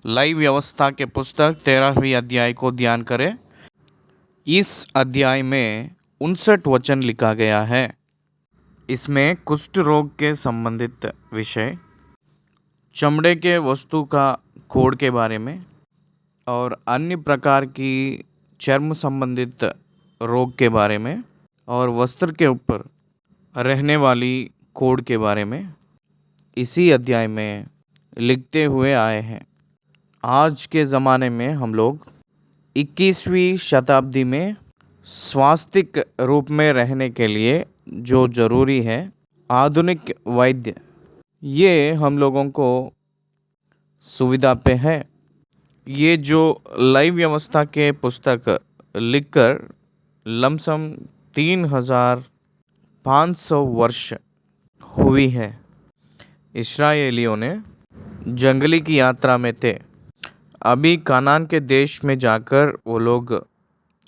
लय व्यवस्था के पुस्तक 13वीं अध्याय को ध्यान करें। इस अध्याय में 59 वचन लिखा गया है। इसमें कुष्ठ रोग के संबंधित विषय, चमड़े के वस्तु का कोढ़ के बारे में और अन्य प्रकार की चर्म संबंधित रोग के बारे में और वस्त्र के ऊपर रहने वाली कोढ़ के बारे में इसी अध्याय में लिखते हुए आए हैं। आज के ज़माने में हम लोग 21वीं शताब्दी में स्वास्थ्य रूप में रहने के लिए जो ज़रूरी है आधुनिक वैद्य, ये हम लोगों को सुविधा पे है। ये जो लय व्यवस्था के पुस्तक लिखकर लमसम 3500 वर्ष हुई है। इस्राएलियों ने जंगली की यात्रा में थे। अभी कनान के देश में जाकर वो लोग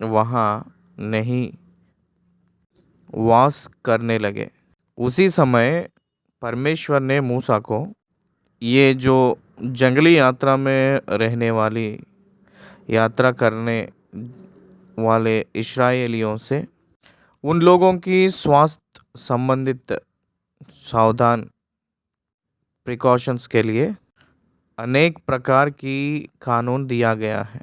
वहाँ नहीं वास करने लगे। उसी समय परमेश्वर ने मूसा को ये जो जंगली यात्रा में रहने वाली यात्रा करने वाले इस्राएलियों से उन लोगों की स्वास्थ्य संबंधित सावधान प्रिकॉशंस के लिए अनेक प्रकार की कानून दिया गया है।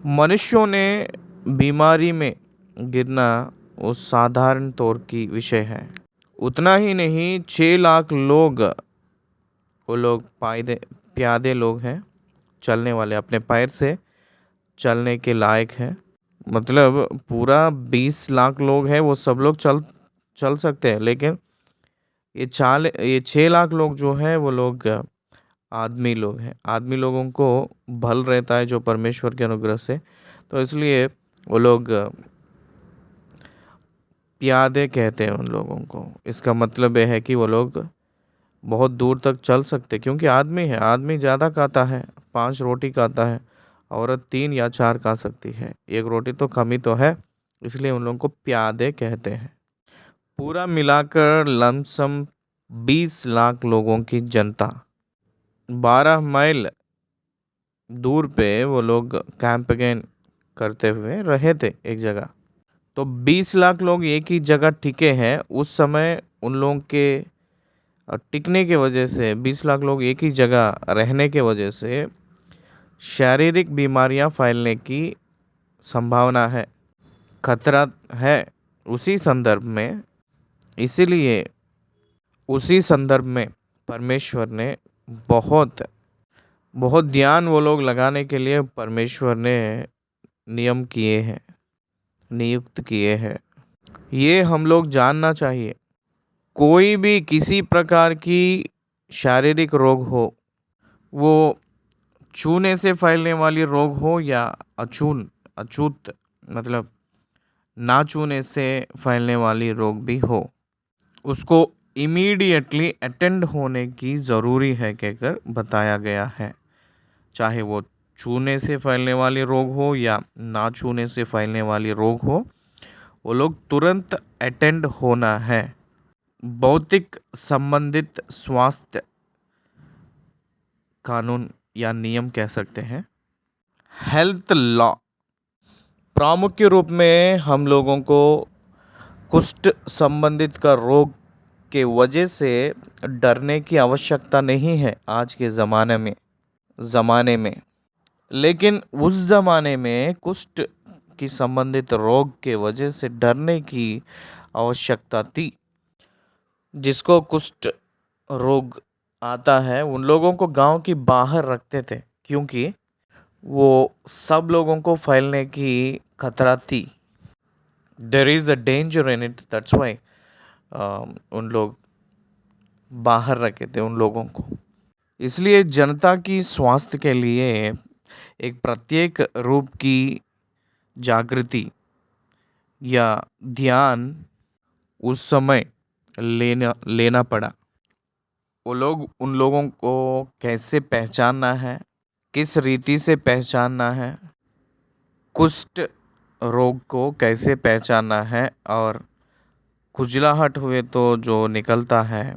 मनुष्यों ने बीमारी में गिरना उस साधारण तौर की विषय है। उतना ही नहीं, 6 लाख लोग वो लोग प्यादे लोग हैं, चलने वाले, अपने पैर से चलने के लायक हैं। मतलब पूरा 20 लाख लोग हैं, वो सब लोग चल सकते हैं। लेकिन ये 6 लाख लोग जो हैं वो लोग आदमी लोग हैं। आदमी लोगों को बल रहता है जो परमेश्वर के अनुग्रह से, तो इसलिए वो लोग प्यादे कहते हैं उन लोगों को। इसका मतलब यह है कि वो लोग बहुत दूर तक चल सकते, क्योंकि आदमी है। आदमी ज़्यादा खाता है, 5 रोटी खाता है, औरत 3 या 4 खा सकती है। 1 रोटी तो कमी तो है, इसलिए उन लोगों को प्यादे कहते हैं। पूरा मिलाकर लमसम 20 लाख लोगों की जनता 12 माइल दूर पे वो लोग कैंपेन करते हुए रहे थे एक जगह। तो 20 लाख लोग एक ही जगह टिके हैं। उस समय उन लोगों के टिकने के वजह से, 20 लाख लोग एक ही जगह रहने के वजह से शारीरिक बीमारियां फैलने की संभावना है, खतरा है। उसी संदर्भ में परमेश्वर ने बहुत ध्यान वो लोग लगाने के लिए परमेश्वर ने नियुक्त किए हैं। ये हम लोग जानना चाहिए। कोई भी किसी प्रकार की शारीरिक रोग हो, वो छूने से फैलने वाली रोग हो या अछूत मतलब ना छूने से फैलने वाली रोग भी हो, उसको इमीडिएटली अटेंड होने की ज़रूरी है कहकर बताया गया है। चाहे वो छूने से फैलने वाली रोग हो या ना छूने से फैलने वाली रोग हो, वो लोग तुरंत अटेंड होना है। भौतिक संबंधित स्वास्थ्य कानून या नियम कह सकते हैं, हेल्थ लॉ। प्रामुख्य रूप में हम लोगों को कुष्ठ संबंधित का रोग के वजह से डरने की आवश्यकता नहीं है आज के ज़माने में। लेकिन उस ज़माने में कुष्ठ की संबंधित रोग के वजह से डरने की आवश्यकता थी। जिसको कुष्ठ रोग आता है उन लोगों को गांव के बाहर रखते थे, क्योंकि वो सब लोगों को फैलने की खतरा थी। There is a danger in it, that's why उन लोग बाहर रखे थे उन लोगों को। इसलिए जनता की स्वास्थ्य के लिए एक प्रत्येक रूप की जागृति या ध्यान उस समय लेना पड़ा। उन लोगों को कैसे पहचानना है, किस रीति से पहचानना है, कुष्ठ रोग को कैसे पहचानना है, और खुजलाहट हुए तो जो निकलता है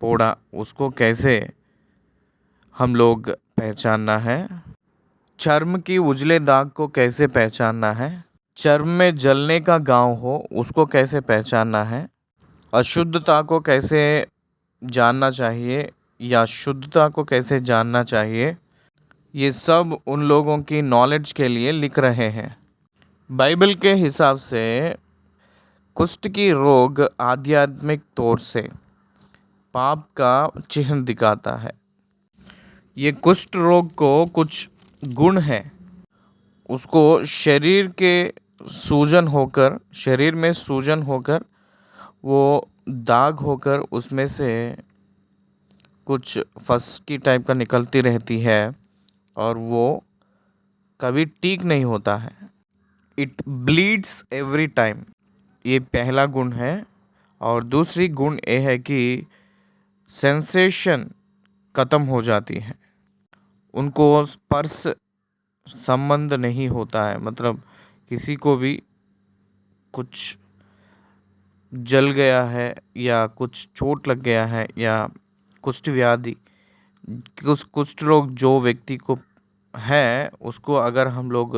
फोड़ा, उसको कैसे हम लोग पहचानना है? चर्म की उजले दाग को कैसे पहचानना है? चर्म में जलने का घाव हो उसको कैसे पहचानना है? अशुद्धता को कैसे जानना चाहिए या शुद्धता को कैसे जानना चाहिए? ये सब उन लोगों की नॉलेज के लिए लिख रहे हैं। बाइबल के हिसाब से कुष्ठ की रोग आध्यात्मिक तौर से पाप का चिन्ह दिखाता है। ये कुष्ठ रोग को कुछ गुण है। उसको शरीर में सूजन होकर वो दाग होकर उसमें से कुछ फस की टाइप का निकलती रहती है और वो कभी ठीक नहीं होता है। इट ब्लीड्स एवरी टाइम, ये पहला गुण है। और दूसरी गुण ये है कि सेंसेशन ख़त्म हो जाती है। उनको स्पर्श संबंध नहीं होता है, मतलब किसी को भी कुछ जल गया है या कुछ चोट लग गया है या कुष्ठ व्याधि, कुष्ठ रोग जो व्यक्ति को है उसको अगर हम लोग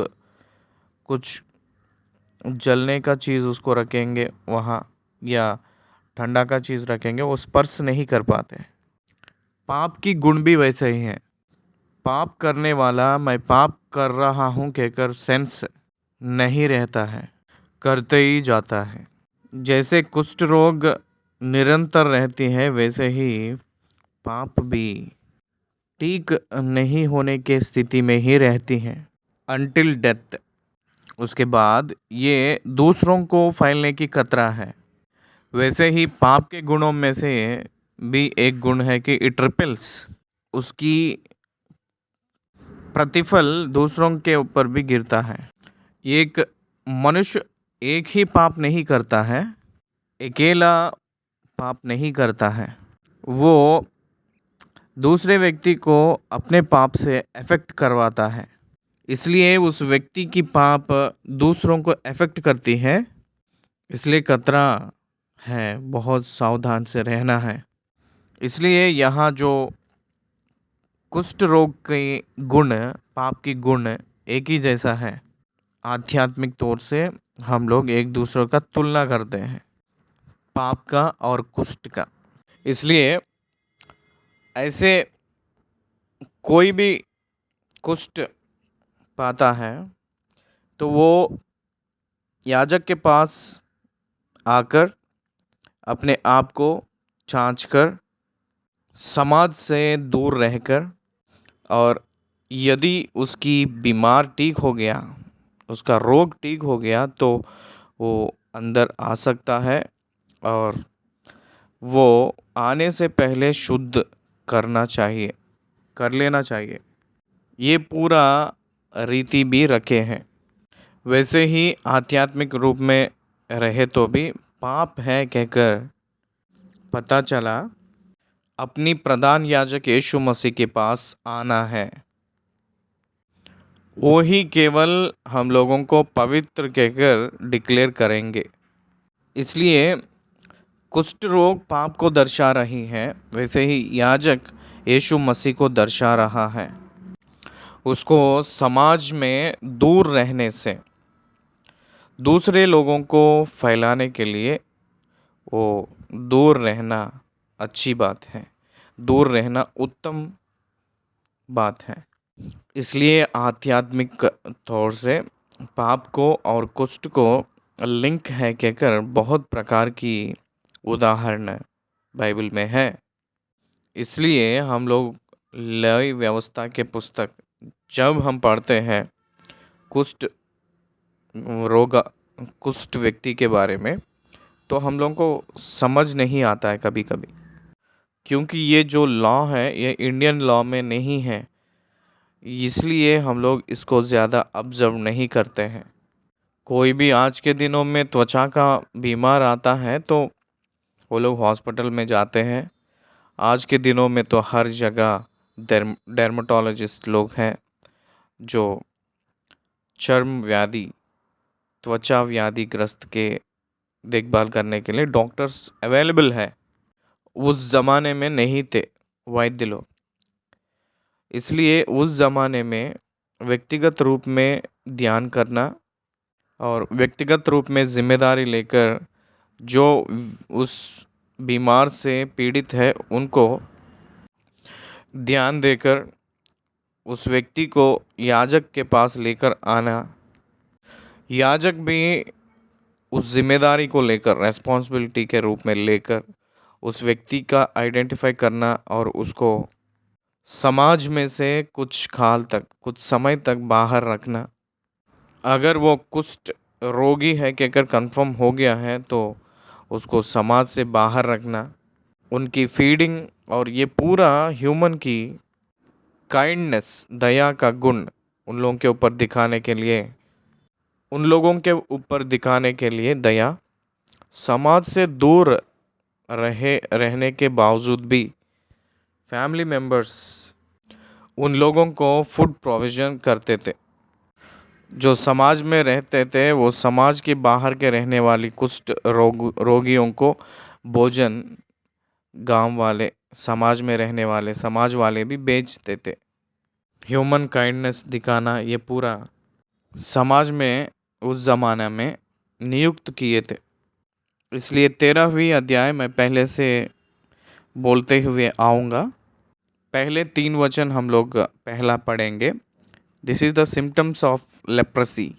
कुछ जलने का चीज़ उसको रखेंगे वहाँ या ठंडा का चीज़ रखेंगे, वो स्पर्श नहीं कर पाते। पाप की गुण भी वैसे ही हैं। पाप करने वाला मैं पाप कर रहा हूँ कहकर सेंस नहीं रहता है, करते ही जाता है। जैसे कुष्ठ रोग निरंतर रहती है वैसे ही पाप भी ठीक नहीं होने के स्थिति में ही रहती हैं अनटिल डेथ। उसके बाद ये दूसरों को फैलने की खतरा है। वैसे ही पाप के गुणों में से भी एक गुण है कि इट रिपेल्स, उसकी प्रतिफल दूसरों के ऊपर भी गिरता है। एक मनुष्य एक ही पाप नहीं करता है, अकेला पाप नहीं करता है, वो दूसरे व्यक्ति को अपने पाप से अफेक्ट करवाता है। इसलिए उस व्यक्ति की पाप दूसरों को अफेक्ट करती है, इसलिए खतरा है, बहुत सावधान से रहना है। इसलिए यहाँ जो कुष्ठ रोग के गुण, पाप की गुण एक ही जैसा है। आध्यात्मिक तौर से हम लोग एक दूसरे का तुलना करते हैं, पाप का और कुष्ठ का। इसलिए ऐसे कोई भी कुष्ठ पाता है तो वो याजक के पास आकर अपने आप को जांच कर समाज से दूर रहकर, और यदि उसकी बीमार ठीक हो गया, उसका रोग ठीक हो गया तो वो अंदर आ सकता है और वो आने से पहले शुद्ध कर लेना चाहिए। ये पूरा रीति भी रखे हैं। वैसे ही आध्यात्मिक रूप में रहे तो भी पाप है कहकर पता चला, अपनी प्रधान याजक यीशु मसीह के पास आना है। वो ही केवल हम लोगों को पवित्र कहकर डिक्लेयर करेंगे। इसलिए कुष्ठ रोग पाप को दर्शा रही है, वैसे ही याजक यीशु मसीह को दर्शा रहा है। उसको समाज में दूर रहने से, दूसरे लोगों को फैलाने के लिए वो दूर रहना अच्छी बात है, दूर रहना उत्तम बात है। इसलिए आध्यात्मिक तौर से पाप को और कुष्ठ को लिंक है कहकर बहुत प्रकार की उदाहरण बाइबल में है। इसलिए हम लोग लय व्यवस्था के पुस्तक जब हम पढ़ते हैं कुष्ठ रोग, कुष्ठ व्यक्ति के बारे में, तो हम लोगों को समझ नहीं आता है कभी कभी, क्योंकि ये जो लॉ है ये इंडियन लॉ में नहीं है। इसलिए हम लोग इसको ज़्यादा ऑब्जर्व नहीं करते हैं। कोई भी आज के दिनों में त्वचा का बीमार आता है तो वो लोग हॉस्पिटल में जाते हैं। आज के दिनों में तो हर जगह डर्मेटोलॉजिस्ट लोग हैं जो चर्म व्याधि, त्वचा व्याधिग्रस्त के देखभाल करने के लिए डॉक्टर्स अवेलेबल है। उस ज़माने में नहीं थे वैद्य लोग। इसलिए उस ज़माने में व्यक्तिगत रूप में ध्यान करना और व्यक्तिगत रूप में जिम्मेदारी लेकर जो उस बीमार से पीड़ित है उनको ध्यान देकर उस व्यक्ति को याजक के पास लेकर आना। याजक भी उस जिम्मेदारी को लेकर रेस्पॉन्सिबिलिटी के रूप में लेकर उस व्यक्ति का आइडेंटिफाई करना और उसको समाज में से कुछ काल तक कुछ समय तक बाहर रखना। अगर वो कुष्ठ रोगी है कहकर कंफर्म हो गया है तो उसको समाज से बाहर रखना, उनकी फीडिंग और ये पूरा ह्यूमन की काइंडनेस दया का गुण उन लोगों के ऊपर दिखाने के लिए दया समाज से दूर रहने के बावजूद भी फैमिली मेंबर्स उन लोगों को फूड प्रोविज़न करते थे। जो समाज में रहते थे वो समाज के बाहर के रहने वाली कुष्ठ रोगियों को भोजन गांव वाले समाज में रहने वाले समाज वाले भी बेचते थे। ह्यूमन काइंडनेस दिखाना ये पूरा समाज में उस ज़माना में नियुक्त किए थे। इसलिए 13वीं अध्याय मैं पहले से बोलते हुए आऊँगा। पहले 3 वचन हम लोग पहला पढ़ेंगे। This is the symptoms of leprosy,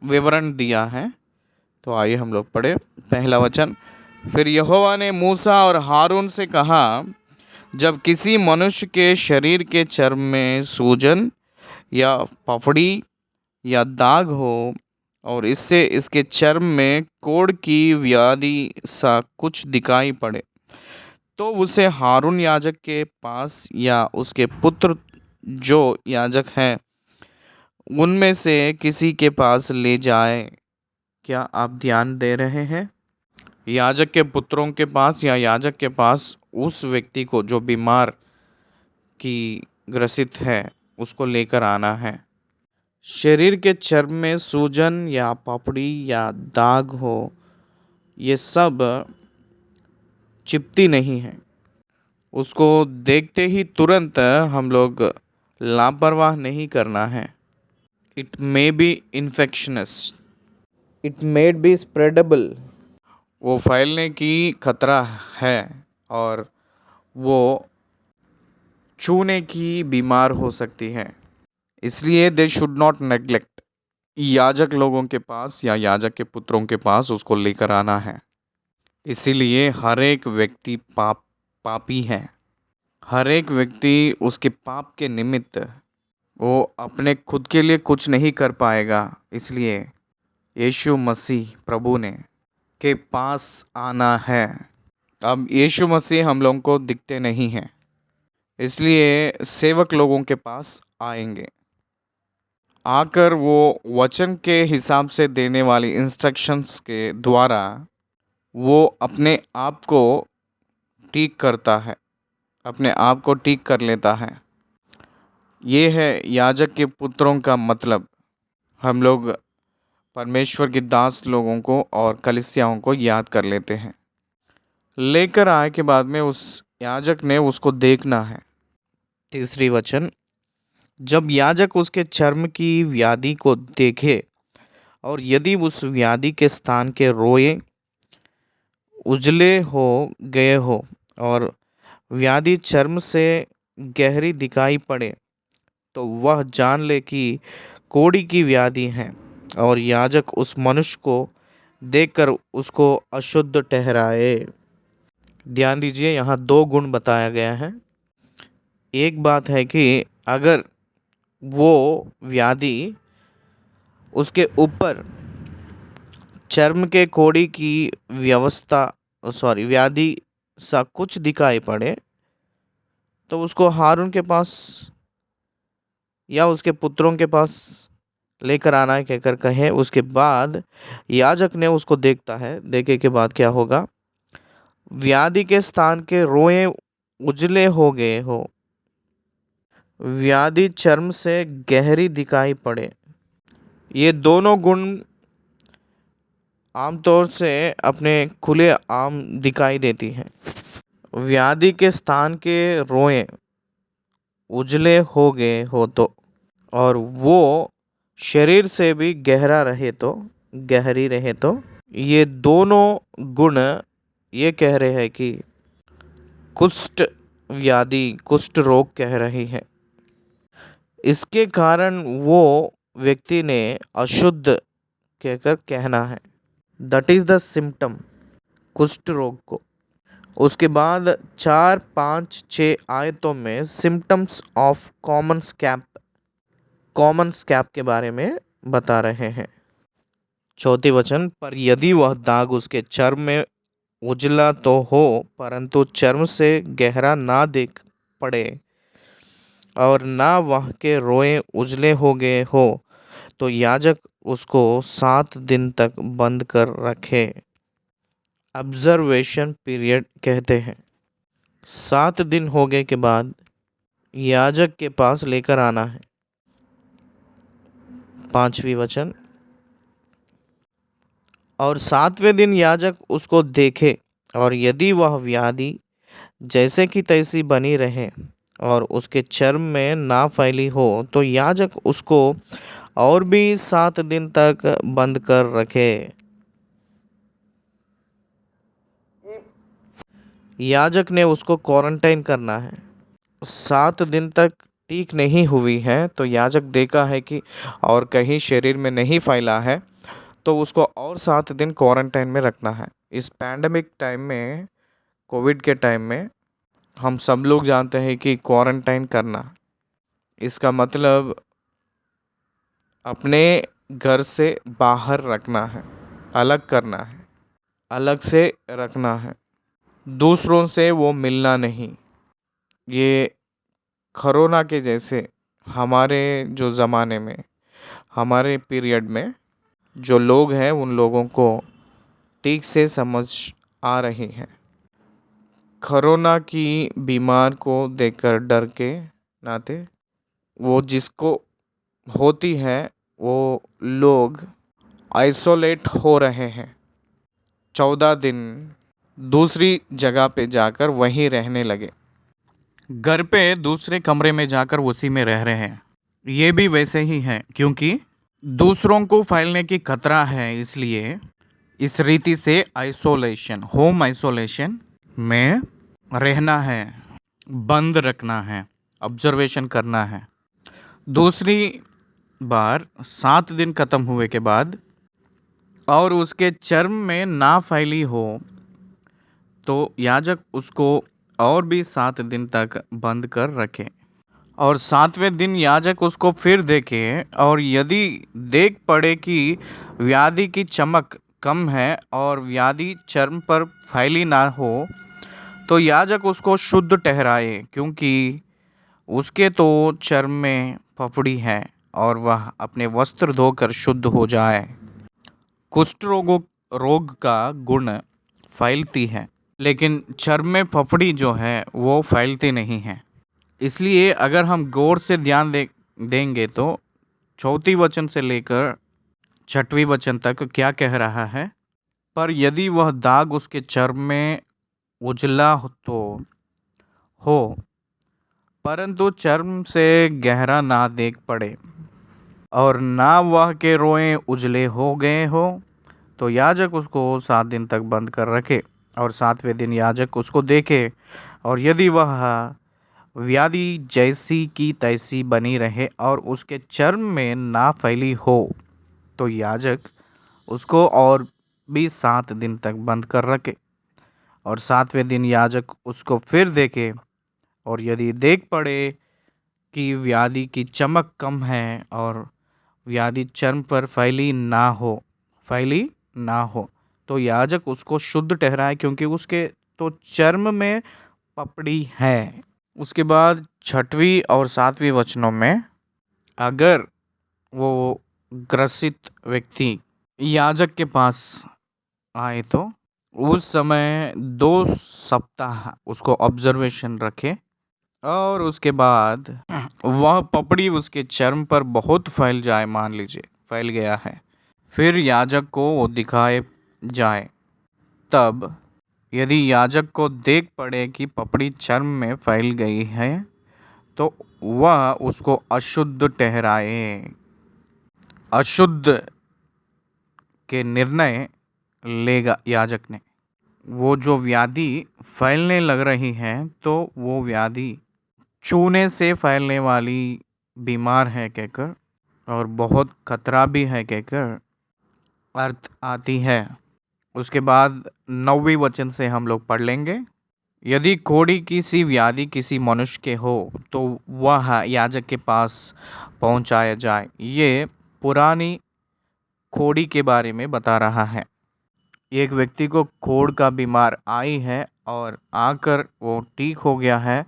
विवरण दिया है। तो आइए हम लोग पढ़े पहला वचन। फिर यहोवा ने मूसा और हारून से कहा, जब किसी मनुष्य के शरीर के चर्म में सूजन या पफड़ी या दाग हो और इससे इसके चर्म में कोढ़ की व्याधि सा कुछ दिखाई पड़े, तो उसे हारून याजक के पास या उसके पुत्र जो याजक हैं उनमें से किसी के पास ले जाए। क्या आप ध्यान दे रहे हैं? याजक के पुत्रों के पास या याजक के पास उस व्यक्ति को जो बीमार की ग्रसित है उसको लेकर आना है। शरीर के चर्म में सूजन या पपड़ी या दाग हो, ये सब चिपती नहीं है। उसको देखते ही तुरंत हम लोग लापरवाह नहीं करना है। It may be infectious, it may be spreadable, वो फैलने की खतरा है और वो छूने की बीमार हो सकती है। इसलिए दे शुड नॉट नेग्लेक्ट, याजक लोगों के पास या याजक के पुत्रों के पास उसको लेकर आना है। इसीलिए हर एक व्यक्ति पापी है। हर एक व्यक्ति उसके पाप के निमित्त वो अपने खुद के लिए कुछ नहीं कर पाएगा। इसलिए यीशु मसीह प्रभु ने के पास आना है। अब यीशु मसीह हम लोगों को दिखते नहीं हैं, इसलिए सेवक लोगों के पास आएंगे। आकर वो वचन के हिसाब से देने वाली इंस्ट्रक्शंस के द्वारा वो अपने आप को ठीक करता है, अपने आप को ठीक कर लेता है। ये है याजक के पुत्रों का मतलब। हम लोग परमेश्वर के दास लोगों को और कलीसियाओं को याद कर लेते हैं। लेकर आए के बाद में उस याजक ने उसको देखना है। तीसरी वचन, जब याजक उसके चर्म की व्याधि को देखे और यदि उस व्याधि के स्थान के रोए उजले हो गए हो और व्याधि चर्म से गहरी दिखाई पड़े, तो वह जान ले कि कोढ़ी की व्याधि है और याजक उस मनुष्य को देखकर उसको अशुद्ध ठहराए। ध्यान दीजिए, यहाँ 2 गुण बताया गया है। एक बात है कि अगर वो व्याधि उसके ऊपर चर्म के कोढ़ी की व्याधि सा कुछ दिखाई पड़े, तो उसको हारून के पास या उसके पुत्रों के पास लेकर आना है कहकर कहे। उसके बाद याजक ने उसको देखता है। देखे के बाद क्या होगा? व्याधि के स्थान के रोए उजले हो गए हो, व्याधि चर्म से गहरी दिखाई पड़े। ये दोनों गुण आमतौर से अपने खुले आम दिखाई देती हैं। व्याधि के स्थान के रोए उजले हो गए हो तो, और वो शरीर से भी गहरा रहे तो, गहरी रहे तो, ये दोनों गुण ये कह रहे हैं कि कुष्ठ व्याधि, कुष्ठ रोग कह रही है। इसके कारण वो व्यक्ति ने अशुद्ध कहकर कहना है। दैट इज द सिम्टम, कुष्ठ रोग को। उसके बाद 4, 5, 6 आयतों में सिम्टम्स ऑफ कॉमन स्कैब के बारे में बता रहे हैं। चौथी वचन, पर यदि वह दाग उसके चर्म में उजला तो हो, परंतु चर्म से गहरा ना देख पड़े और ना वह के रोए उजले हो गए हो, तो याजक उसको 7 दिन तक बंद कर रखे। ऑब्जर्वेशन पीरियड कहते हैं। 7 दिन हो गए के बाद याजक के पास लेकर आना है। 5वीं वचन, और 7वें दिन याजक उसको देखे, और यदि वह व्याधि जैसे कि तैसी बनी रहे और उसके चर्म में ना फैली हो, तो याजक उसको और भी 7 दिन तक बंद कर रखे। याजक ने उसको क्वारंटाइन करना है। 7 दिन तक ठीक नहीं हुई है तो याजक देखा है कि और कहीं शरीर में नहीं फैला है, तो उसको और 7 दिन क्वारंटाइन में रखना है। इस पैंडमिक टाइम में, कोविड के टाइम में, हम सब लोग जानते हैं कि क्वारंटाइन करना, इसका मतलब अपने घर से बाहर रखना है, अलग करना है, अलग से रखना है, दूसरों से वो मिलना नहीं। ये कोरोना के जैसे हमारे जो ज़माने में, हमारे पीरियड में जो लोग हैं उन लोगों को ठीक से समझ आ रही है। कोरोना की बीमार को देखकर डर के नाते वो जिसको होती है वो लोग आइसोलेट हो रहे हैं। 14 दिन दूसरी जगह पे जाकर वहीं रहने लगे। घर पे दूसरे कमरे में जाकर उसी में रह रहे हैं। ये भी वैसे ही है, क्योंकि दूसरों को फैलने की खतरा है, इसलिए इस रीति से आइसोलेशन, होम आइसोलेशन में रहना है, बंद रखना है, ऑब्जर्वेशन करना है। दूसरी बार 7 दिन खत्म हुए के बाद और उसके चर्म में ना फैली हो, तो याजक उसको और भी 7 दिन तक बंद कर रखे। और 7वें दिन याजक उसको फिर देखे, और यदि देख पड़े कि व्याधि की चमक कम है और व्याधि चर्म पर फैली ना हो, तो याजक उसको शुद्ध ठहराए, क्योंकि उसके तो चर्म में फफड़ी है और वह अपने वस्त्र धोकर शुद्ध हो जाए। कुष्ठ रोग का गुण फैलती है, लेकिन चर्म में फफड़ी जो है वो फैलती नहीं है। इसलिए अगर हम गौर से ध्यान देंगे तो 4वीं वचन से लेकर 6वीं वचन तक क्या कह रहा है। पर यदि वह दाग उसके चर्म में उजला हो, परंतु चर्म से गहरा ना देख पड़े और ना वह के रोए उजले हो गए हो, तो याजक उसको 7 दिन तक बंद कर रखे। और 7वें दिन याजक उसको देखे, और यदि वह व्याधि जैसी की तैसी बनी रहे और उसके चर्म में ना फैली हो, तो याजक उसको और भी 7 दिन तक बंद कर रखे। और 7वें दिन याजक उसको फिर देखे, और यदि देख पड़े कि व्याधि की चमक कम है और व्याधि चर्म पर फैली ना हो, तो याजक उसको शुद्ध ठहराए, क्योंकि उसके तो चर्म में पपड़ी है। उसके बाद 6वीं और 7वीं वचनों में, अगर वो ग्रसित व्यक्ति याजक के पास आए तो उस समय 2 सप्ताह उसको ऑब्जर्वेशन रखे, और उसके बाद वह पपड़ी उसके चर्म पर बहुत फैल जाए, मान लीजिए फैल गया है, फिर याजक को वो दिखाए जाए। तब यदि याजक को देख पड़े कि पपड़ी चर्म में फैल गई है, तो वह उसको अशुद्ध ठहराए। अशुद्ध के निर्णय लेगा याजक ने। वो जो व्याधि फैलने लग रही है तो वो व्याधि छूने से फैलने वाली बीमार है कहकर और बहुत खतरा भी है कहकर अर्थ आती है। उसके बाद 9वें वचन से हम लोग पढ़ लेंगे। यदि कोढ़ी की सी व्याधि किसी मनुष्य के हो तो वह याजक के पास पहुंचाया जाए। ये पुरानी कोढ़ी के बारे में बता रहा है। एक व्यक्ति को कोढ़ का बीमार आई है और आकर वो ठीक हो गया है।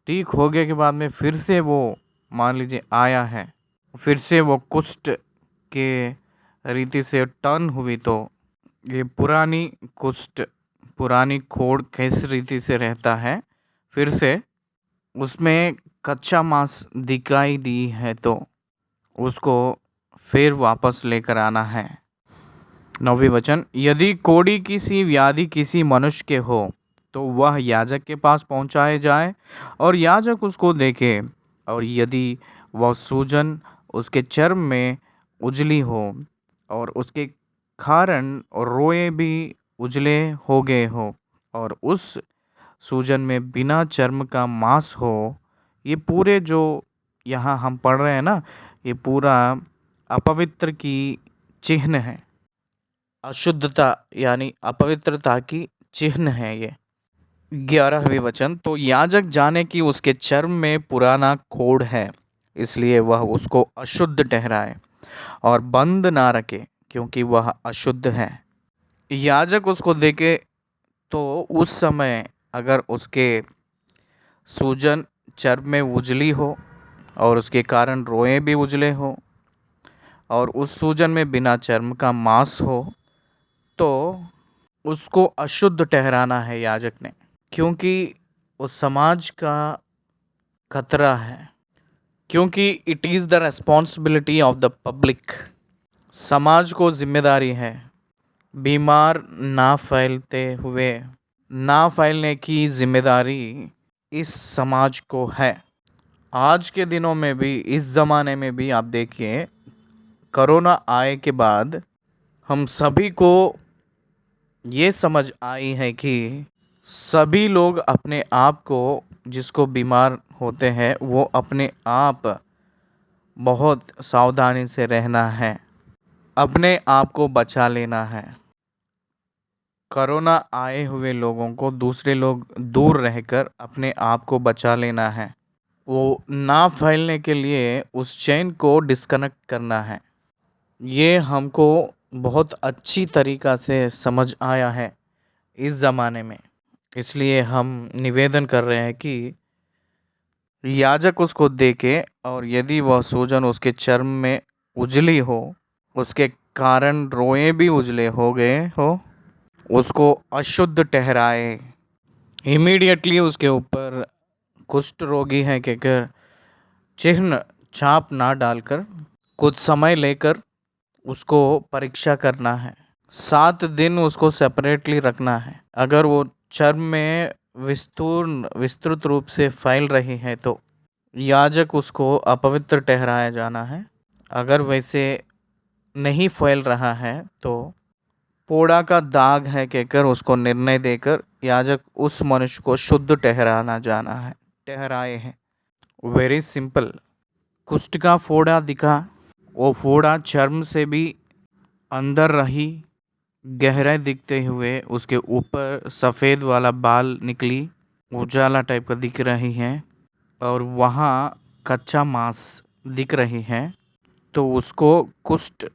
ठीक हो गए के बाद में फिर से वो मान लीजिए आया है, फिर से वो कुष्ठ के रीति से टर्न हुई तो ये पुरानी कुष्ठ, पुरानी कोढ़ किस रीति से रहता है, फिर से उसमें कच्चा मांस दिखाई दी है तो उसको फिर वापस लेकर आना है। 9वें वचन, यदि कोढ़ी की सी व्याधि किसी मनुष्य के हो तो वह याजक के पास पहुंचाए जाए और याजक उसको देखे। और यदि वह सूजन उसके चर्म में उजली हो और उसके कारण रोए भी उजले हो गए हो और उस सूजन में बिना चर्म का मांस हो, ये पूरे जो यहाँ हम पढ़ रहे हैं ना, ये पूरा अपवित्र की चिन्ह है। अशुद्धता यानी अपवित्रता की चिन्ह है ये। 11वें वचन, तो याजक जाने कि उसके चर्म में पुराना कोढ़ है, इसलिए वह उसको अशुद्ध ठहराए और बंद ना रखे क्योंकि वह अशुद्ध है। याजक उसको देखे तो उस समय अगर उसके सूजन चर्म में उजली हो और उसके कारण रोए भी उजले हो और उस सूजन में बिना चर्म का मांस हो तो उसको अशुद्ध ठहराना है याजक ने, क्योंकि उस समाज का खतरा है, क्योंकि it is the responsibility of the public. समाज को जिम्मेदारी है बीमार ना फैलने की जिम्मेदारी इस समाज को है। आज के दिनों में भी, इस ज़माने में भी आप देखिए, कोरोना आए के बाद हम सभी को ये समझ आई है कि सभी लोग अपने आप को, जिसको बीमार होते हैं वो अपने आप बहुत सावधानी से रहना है, अपने आप को बचा लेना है। कोरोना आए हुए लोगों को दूसरे लोग दूर रहकर अपने आप को बचा लेना है। वो ना फैलने के लिए उस चेन को डिस्कनेक्ट करना है। ये हमको बहुत अच्छी तरीक़ा से समझ आया है इस ज़माने में। इसलिए हम निवेदन कर रहे हैं कि याजक उसको देखे और यदि वह सूजन उसके चर्म में उजली हो, उसके कारण रोए भी उजले हो गए हो, उसको अशुद्ध ठहराए। इमीडिएटली उसके ऊपर कुष्ठ रोगी है कहकर चिन्ह छाप ना डालकर कुछ समय लेकर उसको परीक्षा करना है। 7 दिन उसको सेपरेटली रखना है। अगर वो चर्म में विस्तृत रूप से फैल रही है तो याजक उसको अपवित्र ठहराया जाना है। अगर वैसे नहीं फैल रहा है तो फोड़ा का दाग है कहकर उसको निर्णय देकर याजक उस मनुष्य को शुद्ध ठहराए हैं। Very simple. कुष्ठ का फोड़ा दिखा, वो फोड़ा चर्म से भी अंदर रही, गहराई दिखते हुए उसके ऊपर सफ़ेद वाला बाल निकली, उजाला टाइप का दिख रही है और वहाँ कच्चा मांस दिख रही है, तो उसको कुष्ठ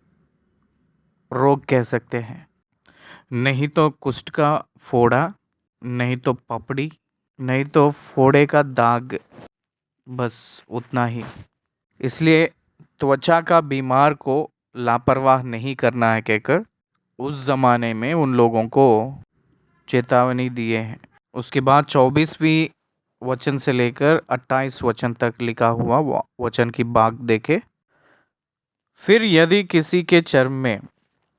रोग कह सकते हैं। नहीं तो कुष्ठ का फोड़ा, नहीं तो पपड़ी, नहीं तो फोड़े का दाग, बस उतना ही। इसलिए त्वचा का बीमार को लापरवाह नहीं करना है कहकर उस ज़माने में उन लोगों को चेतावनी दिए हैं। उसके बाद 24वीं वचन से लेकर 28 वचन तक लिखा हुआ वचन की बात देखे। फिर यदि किसी के चर्म में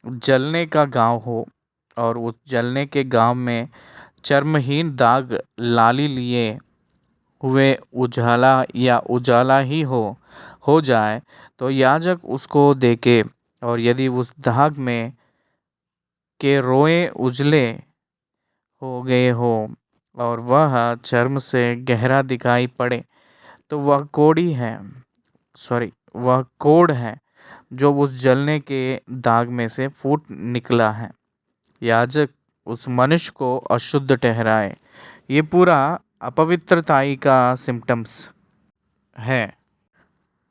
जलने का घाव हो और उस जलने के घाव में चर्महीन दाग लाली लिए हुए उजाला या उजाला ही हो जाए तो याजक उसको देखे, और यदि उस दाग में के रोए उजले हो गए हो और वह चर्म से गहरा दिखाई पड़े तो वह कोढ़ है जो उस जलने के दाग में से फूट निकला है। याजक उस मनुष्य को अशुद्ध ठहराए। ये पूरा अपवित्रताई का सिम्टम्स है,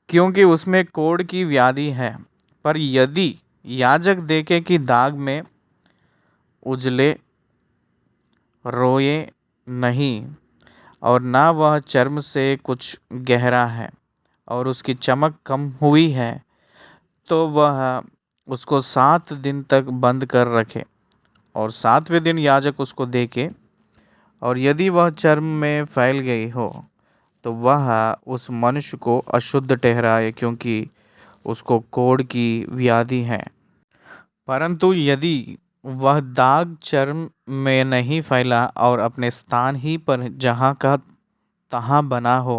क्योंकि उसमें कोढ़ की व्याधि है। पर यदि याजक देखे कि दाग में उजले रोए नहीं और ना वह चर्म से कुछ गहरा है और उसकी चमक कम हुई है, तो वह उसको 7 दिन तक बंद कर रखे, और 7वें दिन याजक उसको देखे, और यदि वह चर्म में फैल गई हो तो वह उस मनुष्य को अशुद्ध ठहराए, क्योंकि उसको कोढ़ की व्याधि है। परंतु यदि वह दाग चर्म में नहीं फैला और अपने स्थान ही पर जहाँ का तहाँ बना हो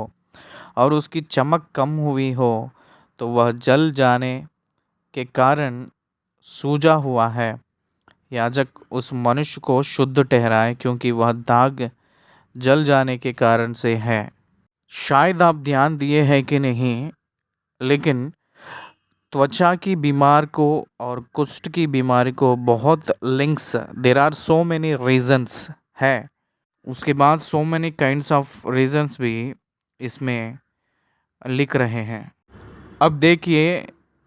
और उसकी चमक कम हुई हो, तो वह जल जाने के कारण सूजा हुआ है। याजक उस मनुष्य को शुद्ध ठहराए, क्योंकि वह दाग जल जाने के कारण से है। शायद आप ध्यान दिए हैं कि नहीं, लेकिन त्वचा की बीमार को और कुष्ठ की बीमारी को बहुत links, there are so many reasons है। उसके बाद so many kinds of reasons भी इसमें लिख रहे हैं। अब देखिए,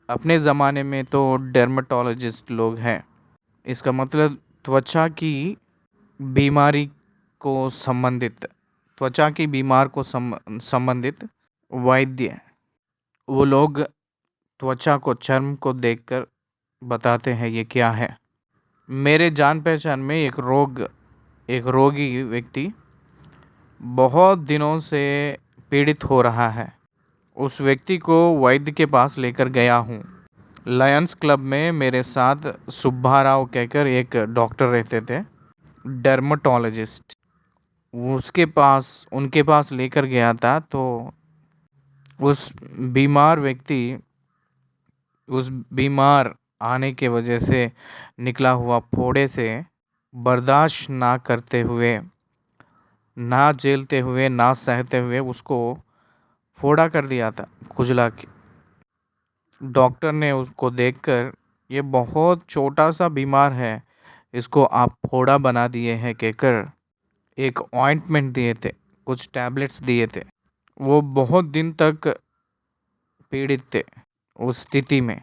अपने ज़माने में तो डर्मेटोलॉजिस्ट लोग हैं, इसका मतलब बीमारी को संबंधित त्वचा की बीमार को संबंधित वैद्य, वो लोग त्वचा को, चर्म को देखकर बताते हैं ये क्या है। मेरे जान पहचान में एक रोगी व्यक्ति बहुत दिनों से पीड़ित हो रहा है। उस व्यक्ति को वैद्य के पास लेकर गया हूँ। लायंस क्लब में मेरे साथ सुब्बा राव कहकर एक डॉक्टर रहते थे, डर्मेटोलॉजिस्ट। उनके पास लेकर गया था, तो उस बीमार आने के वजह से निकला हुआ फोड़े से बर्दाश्त ना करते हुए, ना झेलते हुए, ना सहते हुए उसको फोड़ा कर दिया था, खुजला के। डॉक्टर ने उसको देखकर, ये बहुत छोटा सा बीमार है, इसको आप फोड़ा बना दिए हैं कहकर एक ऑइंटमेंट दिए थे, कुछ टैबलेट्स दिए थे। वो बहुत दिन तक पीड़ित थे उस स्थिति में।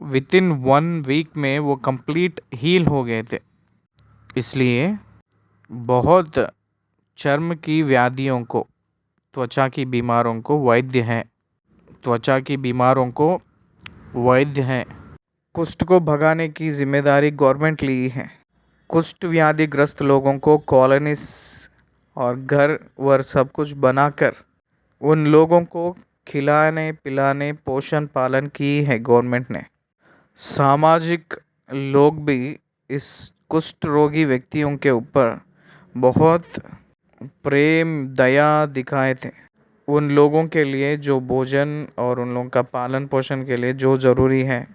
विथिन 1 वीक में वो कंप्लीट हील हो गए थे। इसलिए बहुत चर्म की व्याधियों को, त्वचा की बीमारों को वैद्य हैं, त्वचा की बीमारों को वैद्य हैं। कुष्ठ को भगाने की जिम्मेदारी गवर्नमेंट ली है। कुष्ठ व्याधिग्रस्त लोगों को कॉलोनीज और घर वर सब कुछ बनाकर उन लोगों को खिलाने पिलाने पोषण पालन की है गवर्नमेंट ने। सामाजिक लोग भी इस कुष्ठ रोगी व्यक्तियों के ऊपर बहुत प्रेम दया दिखाए थे। उन लोगों के लिए जो भोजन और उन लोगों का पालन पोषण के लिए जो ज़रूरी है,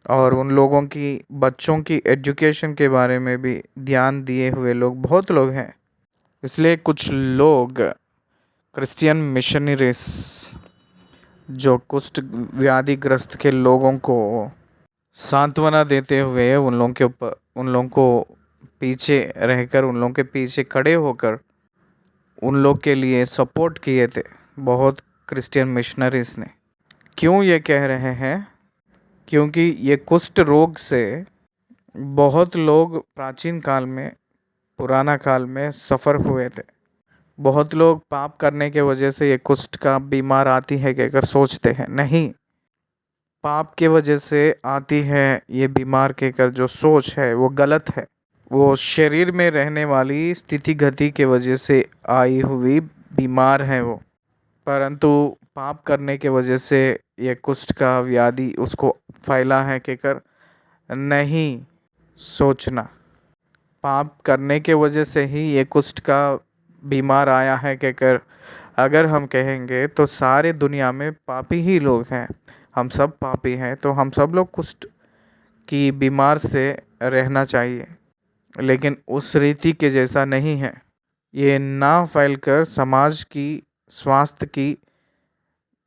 और उन लोगों की बच्चों की एजुकेशन के बारे में भी ध्यान दिए हुए लोग बहुत लोग हैं। इसलिए कुछ लोग क्रिश्चियन मिशनरीज जो कुष्ठ व्याधिग्रस्त के लोगों को सांत्वना देते हुए उन लोगों को पीछे रहकर, उन लोगों के पीछे खड़े होकर उन लोग के लिए सपोर्ट किए थे बहुत क्रिश्चियन मिशनरीज ने। क्यों ये कह रहे हैं? क्योंकि ये कुष्ठ रोग से बहुत लोग प्राचीन काल में, पुराना काल में सफ़र हुए थे। बहुत लोग पाप करने के वजह से ये कुष्ठ का बीमार आती है कहकर सोचते हैं, नहीं, पाप के वजह से आती है ये बीमार कहकर जो सोच है वो गलत है। वो शरीर में रहने वाली स्थिति गति के वजह से आई हुई बीमार है वो। परंतु पाप करने के वजह से ये कुष्ठ का व्याधि उसको फैला है कहकर नहीं सोचना। पाप करने के वजह से ही ये कुष्ठ का बीमार आया है कहकर अगर हम कहेंगे तो सारे दुनिया में पापी ही लोग हैं, हम सब पापी हैं, तो हम सब लोग कुष्ठ की बीमार से रहना चाहिए। लेकिन उस रीति के जैसा नहीं है। ये ना फैलकर समाज की स्वास्थ्य की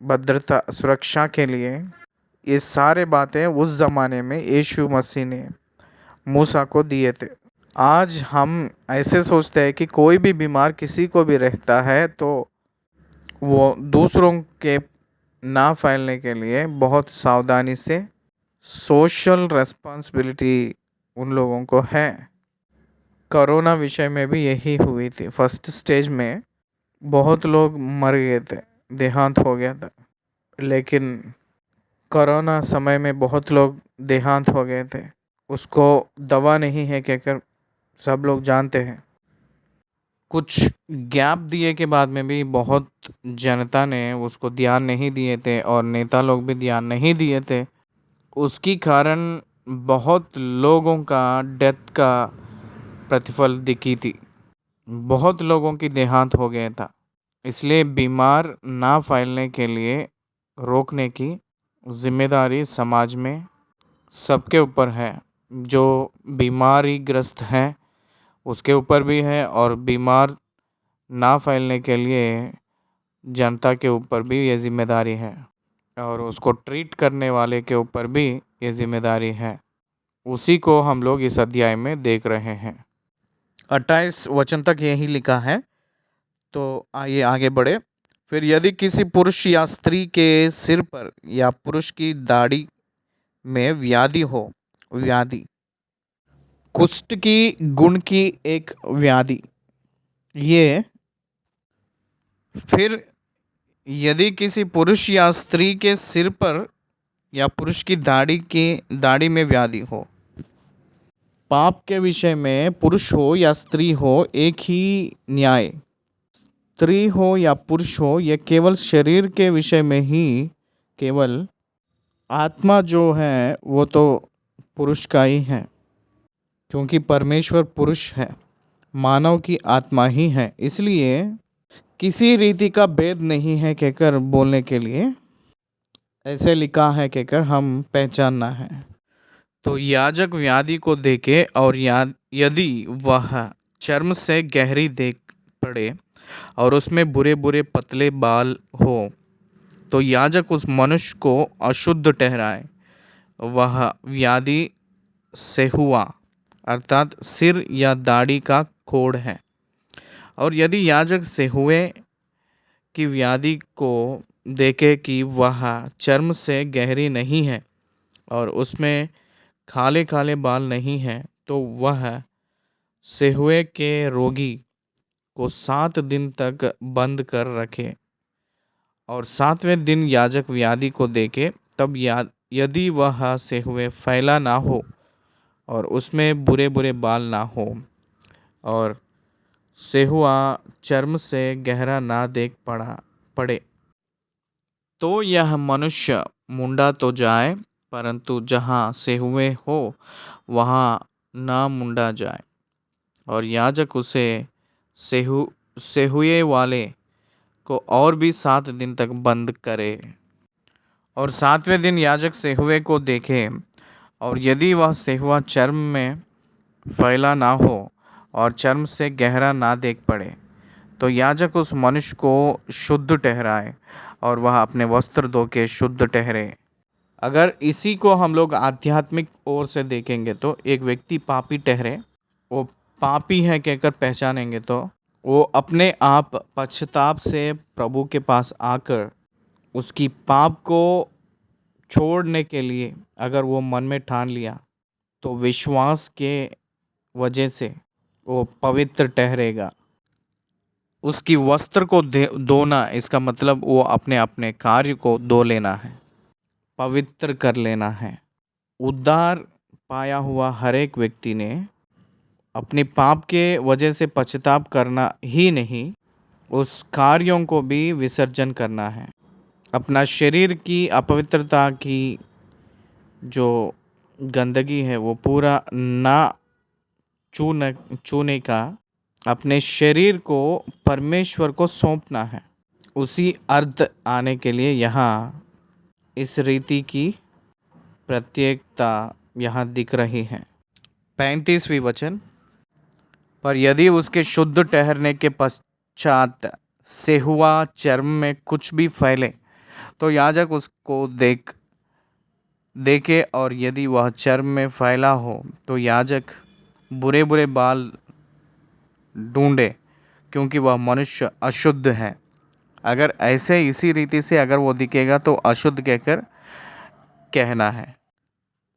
भद्रता सुरक्षा के लिए ये सारे बातें उस ज़माने में यीशु मसीह ने मूसा को दिए थे। आज हम ऐसे सोचते हैं कि कोई भी बीमार किसी को भी रहता है तो वो दूसरों के ना फैलने के लिए बहुत सावधानी से सोशल रेस्पॉन्सिबिलिटी उन लोगों को है। कोरोना विषय में भी यही हुई थी। फर्स्ट स्टेज में बहुत लोग मर गए थे, देहांत हो गया था। लेकिन कोरोना समय में बहुत लोग देहांत हो गए थे, उसको दवा नहीं है कहकर सब लोग जानते हैं। कुछ गैप दिए के बाद में भी बहुत जनता ने उसको ध्यान नहीं दिए थे और नेता लोग भी ध्यान नहीं दिए थे। उसकी कारण बहुत लोगों का डेथ का प्रतिफल दिखी थी, बहुत लोगों की देहांत हो गया था। इसलिए बीमार ना फैलने के लिए रोकने की जिम्मेदारी समाज में सबके ऊपर है। जो बीमारी ग्रस्त है उसके ऊपर भी है और बीमार ना फैलने के लिए जनता के ऊपर भी ये जिम्मेदारी है और उसको ट्रीट करने वाले के ऊपर भी ये जिम्मेदारी है। उसी को हम लोग इस अध्याय में देख रहे हैं। 28 वचन तक यही लिखा है, तो आइए आगे बढ़े। फिर यदि किसी पुरुष या स्त्री के सिर पर या पुरुष की दाढ़ी में व्याधि हो, व्याधि कुष्ठ की गुण की एक व्याधि, ये फिर यदि किसी पुरुष या स्त्री के सिर पर या पुरुष की दाढ़ी में व्याधि हो। पाप के विषय में पुरुष हो या स्त्री हो एक ही न्याय। स्त्री हो या पुरुष हो, यह केवल शरीर के विषय में ही, केवल आत्मा जो है वो तो पुरुष का ही है, क्योंकि परमेश्वर पुरुष है, मानव की आत्मा ही है। इसलिए किसी रीति का भेद नहीं है कहकर बोलने के लिए ऐसे लिखा है कहकर हम पहचानना है। तो याजक व्याधि को देखे और यदि वह चर्म से गहरी देख पड़े और उसमें बुरे बुरे पतले बाल हो, तो याजक उस मनुष्य को अशुद्ध ठहराए। वह व्याधि सेहुआ अर्थात सिर या दाढ़ी का कोढ़ है। और यदि याजक सेहुए की व्याधि को देखे कि वह चर्म से गहरी नहीं है और उसमें काले काले बाल नहीं हैं, तो वह सेहुए के रोगी को 7 दिन तक बंद कर रखे और 7वें दिन याजक व्याधि को देखे। तब यदि वह सेहुए फैला ना हो और उसमें बुरे बुरे बाल ना हो और सेहुआ चर्म से गहरा ना देख पड़े, तो यह मनुष्य मुंडा तो जाए, परंतु जहाँ सेहुए हो वहाँ ना मुंडा जाए। और याजक उसे सेहुए वाले को और भी 7 दिन तक बंद करे। और 7वें दिन याजक सेहुए को देखे और यदि वह सेहुआ चर्म में फैला ना हो और चर्म से गहरा ना देख पड़े, तो याजक उस मनुष्य को शुद्ध ठहराए और वह अपने वस्त्र धो के शुद्ध ठहरे। अगर इसी को हम लोग आध्यात्मिक ओर से देखेंगे तो एक व्यक्ति पापी ठहरे, वो पापी है कहकर पहचानेंगे तो वो अपने आप पश्चाताप से प्रभु के पास आकर उसकी पाप को छोड़ने के लिए अगर वो मन में ठान लिया तो विश्वास के वजह से वो पवित्र ठहरेगा। उसकी वस्त्र को धोना, इसका मतलब वो अपने अपने कार्य को धो लेना है, पवित्र कर लेना है। उद्धार पाया हुआ हर एक व्यक्ति ने अपने पाप के वजह से पश्चाताप करना ही नहीं, उस कार्यों को भी विसर्जन करना है। अपना शरीर की अपवित्रता की जो गंदगी है वो पूरा ना छूने का अपने शरीर को परमेश्वर को सौंपना है। उसी अर्थ आने के लिए यहाँ इस रीति की प्रत्येकता यहाँ दिख रही है। 35वीं वचन, पर यदि उसके शुद्ध ठहरने के पश्चात सेहुआ चर्म में कुछ भी फैले तो याजक उसको देखे, और यदि वह चर्म में फैला हो तो याजक बुरे बुरे बाल ढूंढे, क्योंकि वह मनुष्य अशुद्ध है। अगर ऐसे इसी रीति से अगर वो दिखेगा तो अशुद्ध कहना है।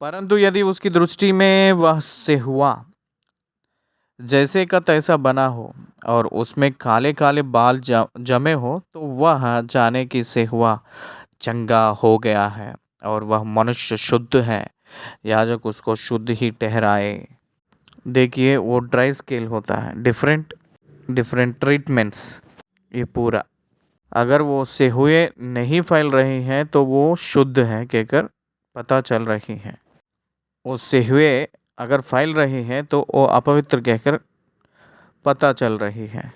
परंतु यदि उसकी दृष्टि में वह सेहुआ जैसे का तैसा बना हो और उसमें काले काले बाल जमे हो तो वह जाने की सेहुआ चंगा हो गया है और वह मनुष्य शुद्ध है, याजक उसको शुद्ध ही ठहराए। देखिए वो ड्राई स्केल होता है, डिफरेंट डिफरेंट ट्रीटमेंट्स, ये पूरा। अगर वो सेहुए नहीं फैल रही हैं तो वो शुद्ध है कहकर पता चल रही है। वो सेहुए अगर फैल रही हैं तो वो अपवित्र कहकर पता चल रही है।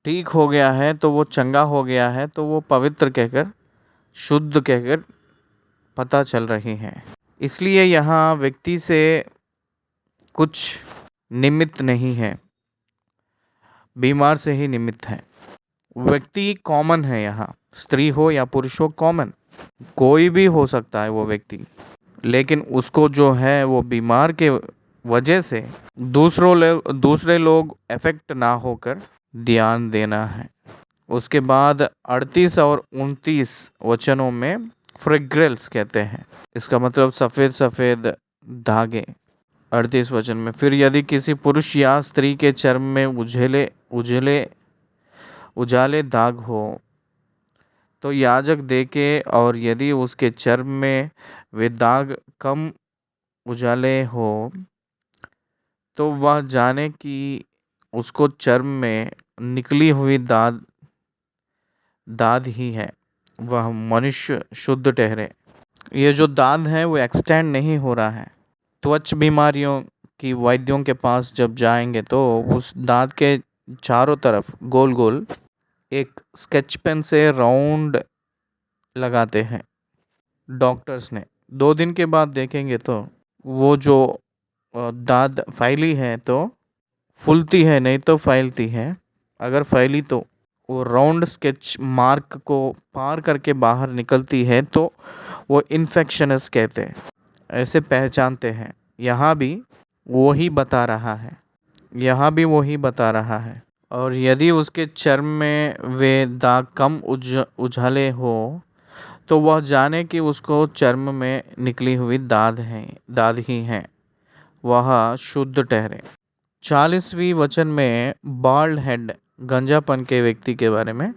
ठीक हो गया है तो वो चंगा हो गया है तो वो पवित्र कहकर शुद्ध कहकर पता चल रही है। इसलिए यहाँ व्यक्ति से कुछ निमित्त नहीं है, बीमार से ही निमित्त है। व्यक्ति कॉमन है, यहाँ स्त्री हो या पुरुष हो, कॉमन कोई भी हो सकता है वो व्यक्ति, लेकिन उसको जो है वो बीमार के वजह से दूसरे लोग अफेक्ट ना होकर ध्यान देना है। उसके बाद 38 और 29 वचनों में फ्रेग्रेल्स कहते हैं, इसका मतलब सफ़ेद सफ़ेद धागे। 38 वचन में, फिर यदि किसी पुरुष या स्त्री के चर्म में उजाले दाग हो तो याजक देखे, और यदि उसके चर्म में वे दाग कम उजाले हो तो वह जाने कि उसको चर्म में निकली हुई दाद ही है, वह मनुष्य शुद्ध ठहरे। ये जो दाद है वो एक्सटेंड नहीं हो रहा है। त्वचा बीमारियों की वैद्यों के पास जब जाएंगे तो उस दांत के चारों तरफ गोल गोल एक स्केच पेन से राउंड लगाते हैं डॉक्टर्स ने। 2 दिन के बाद देखेंगे तो वो जो दाद फैली है तो फूलती है, नहीं तो फैलती है। अगर फैली तो वो राउंड स्केच मार्क को पार करके बाहर निकलती है तो वो इन्फेक्शनस कहते हैं, ऐसे पहचानते हैं। यहाँ भी वही बता रहा है, यहाँ भी वही बता रहा है। और यदि उसके चर्म में वे दाग कम उजाले हो तो वह जाने कि उसको चर्म में निकली हुई दाद ही है, वह शुद्ध ठहरे। 40वीं वचन में बाल्ड हेड गंजापन के व्यक्ति के बारे में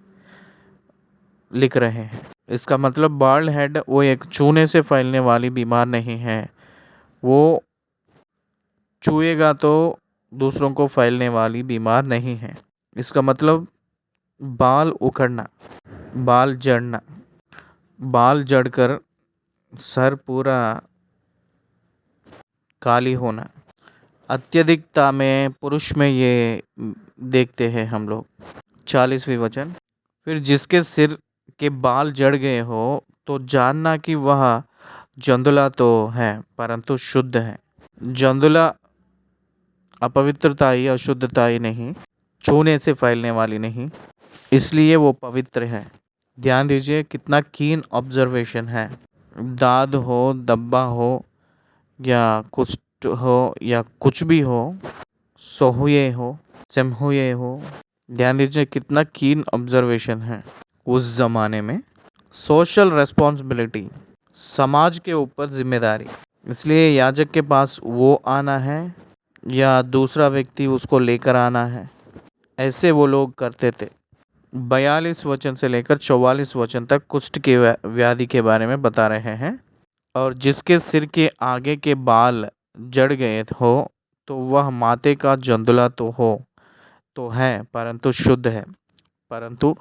लिख रहे हैं। इसका मतलब बाल्ड हेड वो एक चूने से फैलने वाली बीमार नहीं है, वो छुएगा तो दूसरों को फैलने वाली बीमार नहीं है। इसका मतलब बाल उखड़ना, बाल जड़ना, बाल जड़कर सर पूरा काली होना, अत्यधिकता में पुरुष में ये देखते हैं हम लोग। 40वीं वचन, फिर जिसके सिर के बाल जड़ गए हो तो जानना कि वह जंदुला तो है परंतु शुद्ध है। जंदुला अपवित्रता ही, अशुद्धता ही नहीं, छूने से फैलने वाली नहीं, इसलिए वो पवित्र है। ध्यान दीजिए कितना कीन ऑब्जर्वेशन है। दाद हो, दब्बा हो या कुष्ठ हो या कुछ भी हो, सोहुए हो, सेमहुए हो, ध्यान दीजिए कितना कीन ऑब्जर्वेशन है। उस ज़माने में सोशल रेस्पॉन्सिबिलिटी, समाज के ऊपर जिम्मेदारी, इसलिए याजक के पास वो आना है या दूसरा व्यक्ति उसको लेकर आना है, ऐसे वो लोग करते थे। 42 वचन से लेकर 44 वचन तक कुष्ठ के व्याधि के बारे में बता रहे हैं। और जिसके सिर के आगे के बाल जड़ गए हो तो वह माते का जंदुला तो है परंतु शुद्ध है। परंतु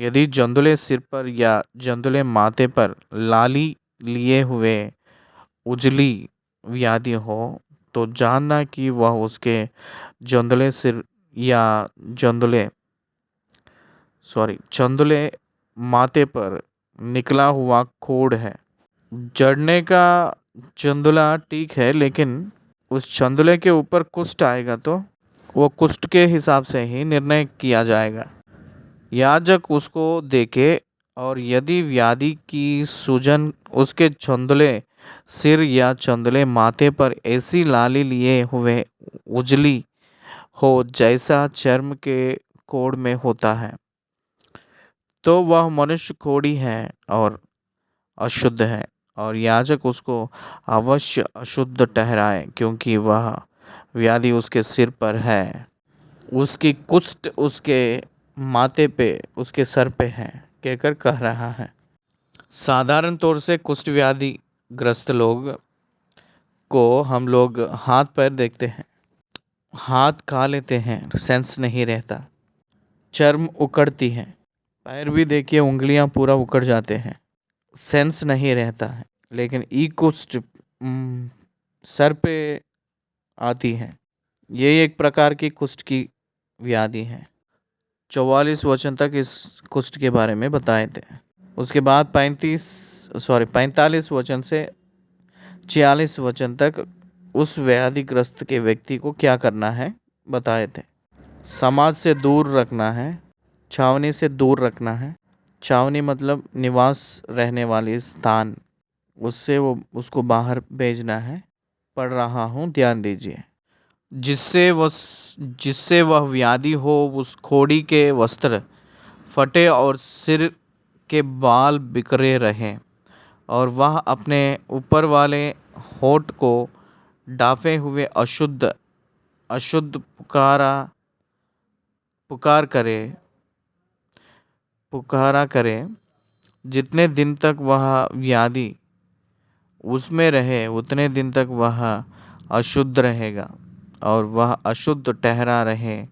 यदि जंदुले सिर पर या जंदुले माथे पर लाली लिए हुए उजली व्याधि हो तो जानना कि वह उसके जंदुले सिर या चंदुले माथे पर निकला हुआ कोढ़ है। जड़ने का चंदुला ठीक है, लेकिन उस चंदुले के ऊपर कुष्ठ आएगा तो वो कुष्ठ के हिसाब से ही निर्णय किया जाएगा। याजक उसको देखे और यदि व्याधि की सूजन उसके चंदुले सिर या चंदुले माथे पर ऐसी लाली लिए हुए उजली हो जैसा चर्म के कोड़ में होता है, तो वह मनुष्य कोढ़ी है और अशुद्ध है, और याजक उसको अवश्य अशुद्ध ठहराए, क्योंकि वह व्याधि उसके सिर पर है। उसकी कुष्ठ उसके माथे पे, उसके सर पे है कहकर कह रहा है। साधारण तौर से कुष्ठ व्याधि ग्रस्त लोग को हम लोग हाथ पैर देखते हैं, हाथ खा लेते हैं, सेंस नहीं रहता, चर्म उकड़ती है। पैर भी देखिए, उंगलियां पूरा उकड़ जाते हैं, सेंस नहीं रहता है। लेकिन ई कुष्ठ सर पे आती है। ये एक प्रकार की कुष्ठ की व्याधि है। 44 वचन तक इस कुष्ठ के बारे में बताए थे। उसके बाद 45 वचन से 46 वचन तक उस व्याधिग्रस्त के व्यक्ति को क्या करना है बताए थे। समाज से दूर रखना है, छावनी से दूर रखना है। छावनी मतलब निवास रहने वाली स्थान, उससे वो उसको बाहर भेजना है। पढ़ रहा हूँ, ध्यान दीजिए। जिससे वह व्याधि हो, उस खोड़ी के वस्त्र फटे और सिर के बाल बिखरे रहें, और वह अपने ऊपर वाले होठ को डाफे हुए अशुद्ध अशुद्ध पुकारा करे। जितने दिन तक वह व्याधि उसमें रहे, उतने दिन तक वह अशुद्ध रहेगा, और वह अशुद्ध ठहरा रहे,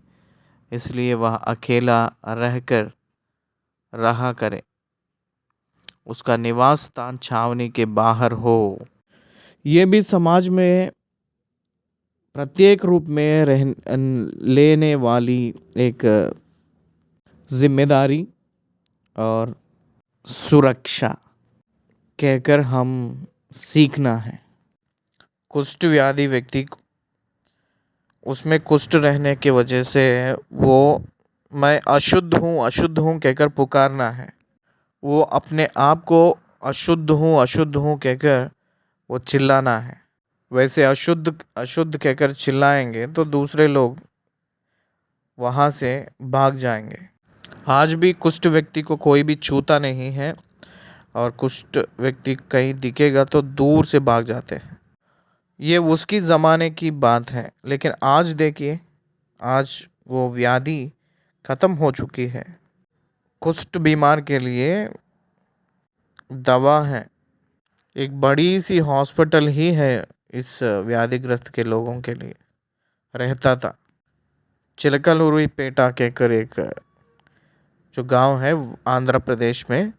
इसलिए वह अकेला रहा करे। उसका निवास स्थान छावनी के बाहर हो। ये भी समाज में प्रत्येक रूप में लेने वाली एक जिम्मेदारी और सुरक्षा कहकर हम सीखना है। कुष्ठ व्याधि व्यक्ति, उसमें कुष्ठ रहने की वजह से वो मैं अशुद्ध हूँ कहकर पुकारना है। वो अपने आप को अशुद्ध हूँ कहकर वो चिल्लाना है। वैसे अशुद्ध अशुद्ध कहकर चिल्लाएंगे तो दूसरे लोग वहाँ से भाग जाएंगे। आज भी कुष्ठ व्यक्ति को कोई भी छूता नहीं है, और कुष्ठ व्यक्ति कहीं दिखेगा तो दूर से भाग जाते हैं। ये उसकी ज़माने की बात है, लेकिन आज देखिए, आज वो व्याधि ख़त्म हो चुकी है। कुष्ठ बीमार के लिए दवा है, एक बड़ी सी हॉस्पिटल ही है इस व्याधिग्रस्त के लोगों के लिए रहता था। चिलकलुरुपेटा कहकर एक जो गांव है आंध्र प्रदेश में,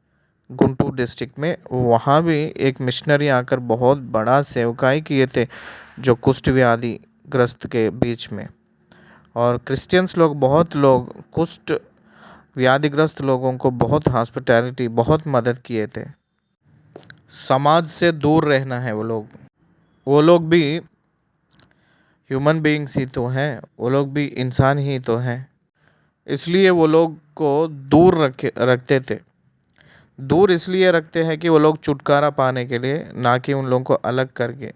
गुंटूर डिस्ट्रिक्ट में, वहाँ भी एक मिशनरी आकर बहुत बड़ा सेवकाई किए थे जो कुष्ठ व्याधि ग्रस्त के बीच में। और क्रिश्चियंस लोग, बहुत लोग कुष्ठ व्याधिग्रस्त लोगों को बहुत हॉस्पिटैलिटी, बहुत मदद किए थे। समाज से दूर रहना है। वो लोग भी ह्यूमन बीइंग्स ही तो हैं, वो लोग भी इंसान ही तो हैं, इसलिए वो लोग को दूर रखते थे। दूर इसलिए रखते हैं कि वो लोग छुटकारा पाने के लिए, ना कि उन लोगों को अलग करके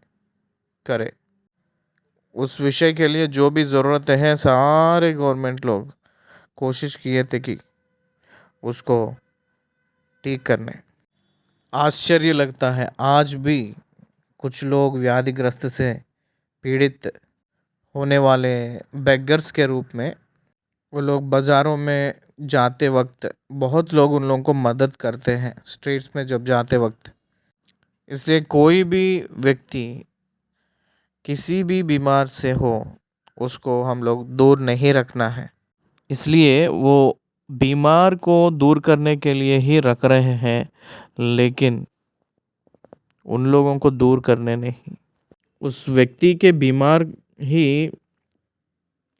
करे। उस विषय के लिए जो भी ज़रूरत है, सारे गवर्नमेंट लोग कोशिश किए थे कि उसको ठीक करने। आश्चर्य लगता है, आज भी कुछ लोग व्याधिग्रस्त से पीड़ित होने वाले बेगर्स के रूप में, वो लोग बाज़ारों में जाते वक्त बहुत लोग उन लोगों को मदद करते हैं, स्ट्रीट्स में जब जाते वक्त। इसलिए कोई भी व्यक्ति किसी भी बीमार से हो, उसको हम लोग दूर नहीं रखना है। इसलिए वो बीमार को दूर करने के लिए ही रख रहे हैं, लेकिन उन लोगों को दूर करने नहीं। उस व्यक्ति के बीमार ही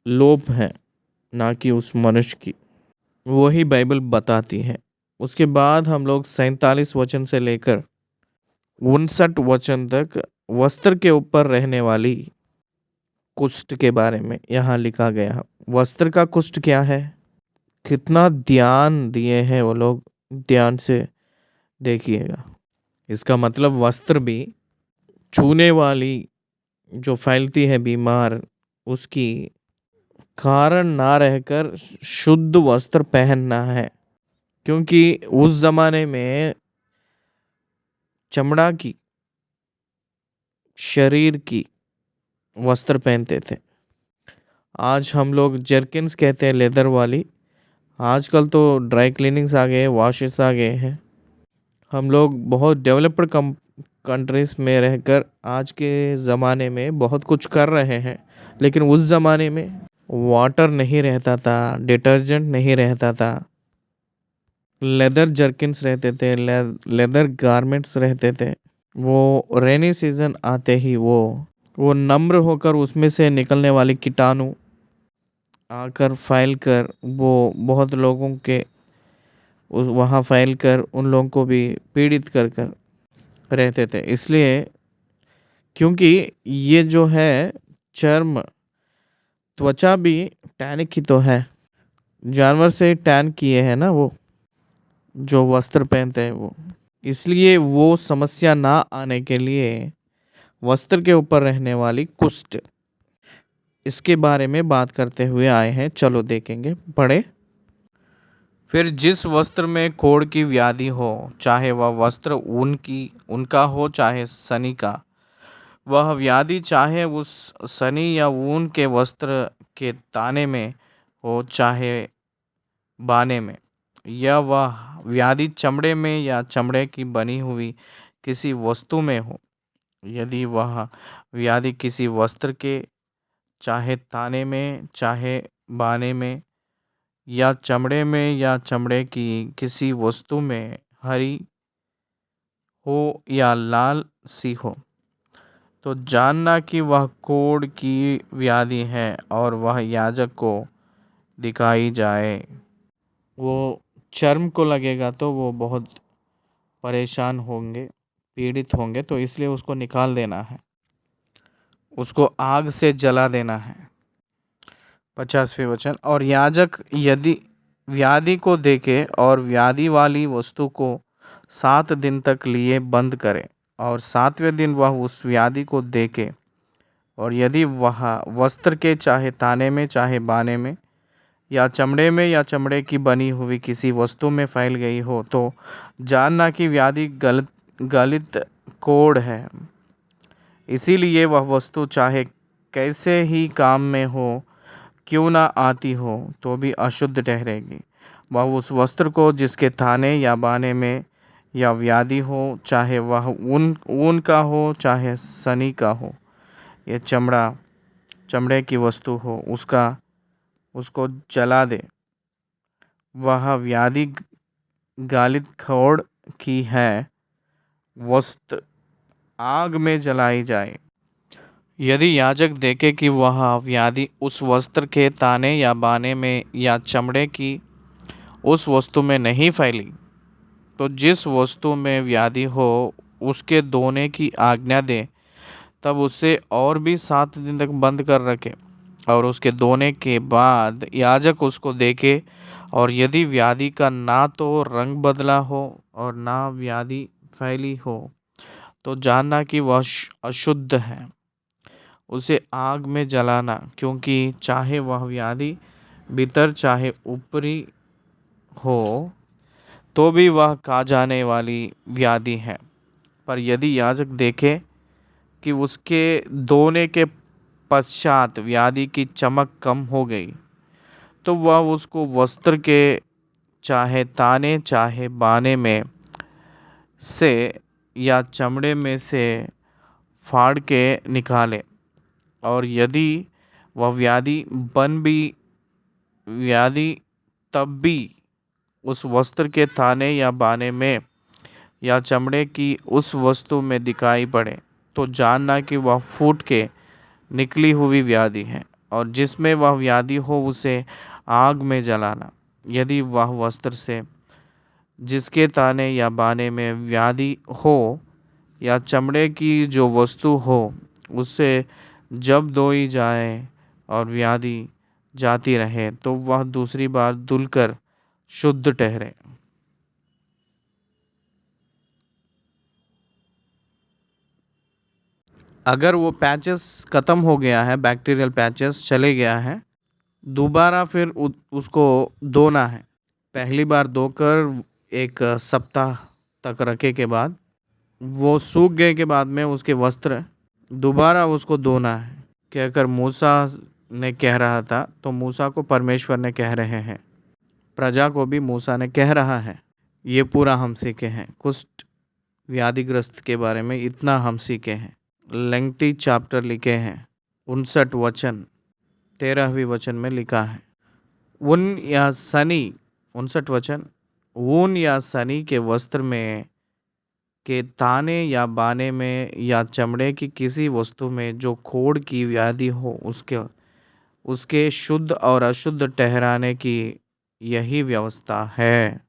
लोप है, ना कि उस मनुष्य की। वही बाइबल बताती है। उसके बाद हम लोग 47 वचन से लेकर 59 वचन तक वस्त्र के ऊपर रहने वाली कुष्ठ के बारे में यहाँ लिखा गया। वस्त्र का कुष्ठ क्या है? कितना ध्यान दिए हैं वो लोग, ध्यान से देखिएगा। इसका मतलब वस्त्र भी छूने वाली जो फैलती है बीमार, उसकी कारण ना रहकर शुद्ध वस्त्र पहनना है। क्योंकि उस जमाने में चमड़ा की, शरीर की वस्त्र पहनते थे। आज हम लोग जर्किन्स कहते हैं, लेदर वाली। आजकल तो ड्राई क्लीनिंग्स आ गए, वॉशेस आ गए हैं। हम लोग बहुत डेवलप्ड कंट्रीज में रहकर आज के ज़माने में बहुत कुछ कर रहे हैं, लेकिन उस ज़माने में वाटर नहीं रहता था, डिटर्जेंट नहीं रहता था, लेदर जर्किन्स रहते थे, लेदर गारमेंट्स रहते थे। वो रेनी सीजन आते ही वो नम्र होकर उसमें से निकलने वाली कीटाणु आकर फैल कर वो बहुत लोगों के उस वहाँ फैल कर उन लोगों को भी पीड़ित कर कर रहते थे। इसलिए क्योंकि ये जो है चर्म, त्वचा भी टैनिक ही तो है, जानवर से टैन किए हैं ना वो जो वस्त्र पहनते हैं वो। इसलिए वो समस्या ना आने के लिए वस्त्र के ऊपर रहने वाली कुष्ठ, इसके बारे में बात करते हुए आए हैं। चलो देखेंगे, पढ़े। फिर जिस वस्त्र में कोढ़ की व्याधि हो, चाहे वह वस्त्र उनका हो चाहे सनी का, वह व्याधि चाहे उस सनी या ऊन के वस्त्र के ताने में हो चाहे बाने में, या वह व्याधि चमड़े में या चमड़े की बनी हुई किसी वस्तु में हो, यदि वह व्याधि किसी वस्त्र के चाहे ताने में चाहे बाने में या चमड़े में या चमड़े की किसी वस्तु में हरी हो या लाल सी हो, तो जानना कि वह कोढ़ की व्याधि है और वह याजक को दिखाई जाए। वो चर्म को लगेगा तो वो बहुत परेशान होंगे, पीड़ित होंगे, तो इसलिए उसको निकाल देना है, उसको आग से जला देना है। 50वें वचन, और याजक यदि व्याधि को देखे और व्याधि वाली वस्तु को 7 दिन तक लिए बंद करे और 7वें दिन वह उस व्याधि को देखे, और यदि वह वस्त्र के चाहे ताने में चाहे बाने में या चमड़े में या चमड़े की बनी हुई किसी वस्तु में फैल गई हो, तो जानना कि व्याधि गलित कोढ़ है। इसीलिए वह वस्तु चाहे कैसे ही काम में हो क्यों ना आती हो, तो भी अशुद्ध ठहरेगी। वह उस वस्त्र को जिसके थाने या बाने में या व्याधि हो, चाहे वह ऊन का हो चाहे सनी का हो, ये चमड़े की वस्तु हो, उसको जला दे। वह व्याधि गालित खोड़ की है, वस्त्र आग में जलाई जाए। यदि याजक देखे कि वह व्याधि उस वस्त्र के ताने या बाने में या चमड़े की उस वस्तु में नहीं फैली, तो जिस वस्तु में व्याधि हो उसके धोने की आज्ञा दे, तब उसे और भी 7 दिन तक बंद कर रखे, और उसके धोने के बाद याजक उसको देखे, और यदि व्याधि का ना तो रंग बदला हो और ना व्याधि फैली हो, तो जानना कि वह अशुद्ध है, उसे आग में जलाना, क्योंकि चाहे वह व्याधि भीतर चाहे ऊपरी हो, तो भी वह खा जाने वाली व्याधि है। पर यदि याजक देखे कि उसके धोने के पश्चात व्याधि की चमक कम हो गई, तो वह उसको वस्त्र के चाहे ताने चाहे बाने में से या चमड़े में से फाड़ के निकाले, और यदि वह व्याधि तब भी उस वस्त्र के थाने या बाने में या चमड़े की उस वस्तु में दिखाई पड़े, तो जानना कि वह फूट के निकली हुई व्याधि है, और जिसमें वह व्याधि हो उसे आग में जलाना। यदि वह वस्त्र से जिसके ताने या बाने में व्याधि हो या चमड़े की जो वस्तु हो उससे जब धोई जाए और व्याधि जाती रहे तो वह दूसरी बार धुलकर शुद्ध ठहरे। अगर वो पैचेस ख़त्म हो गया है, बैक्टीरियल पैचेस चले गया है, दोबारा फिर उसको धोना है। पहली बार धोकर एक सप्ताह तक रखे के बाद वो सूख गए के बाद में उसके वस्त्र दोबारा उसको धोना है। कहकर मूसा ने कह रहा था तो मूसा को परमेश्वर ने कह रहे हैं, प्रजा को भी मूसा ने कह रहा है। ये पूरा हम सीखे हैं। कुष्ठ व्याधिग्रस्त के बारे में इतना हम सीखे हैं। लेंथी चैप्टर लिखे हैं, 59 वचन 13वीं वचन में लिखा है। ऊन या सनी 59 वचन, ऊन या सनी के वस्त्र में के ताने या बाने में या चमड़े की किसी वस्तु में जो खोड़ की व्याधि हो उसके शुद्ध और अशुद्ध ठहराने की यही व्यवस्था है।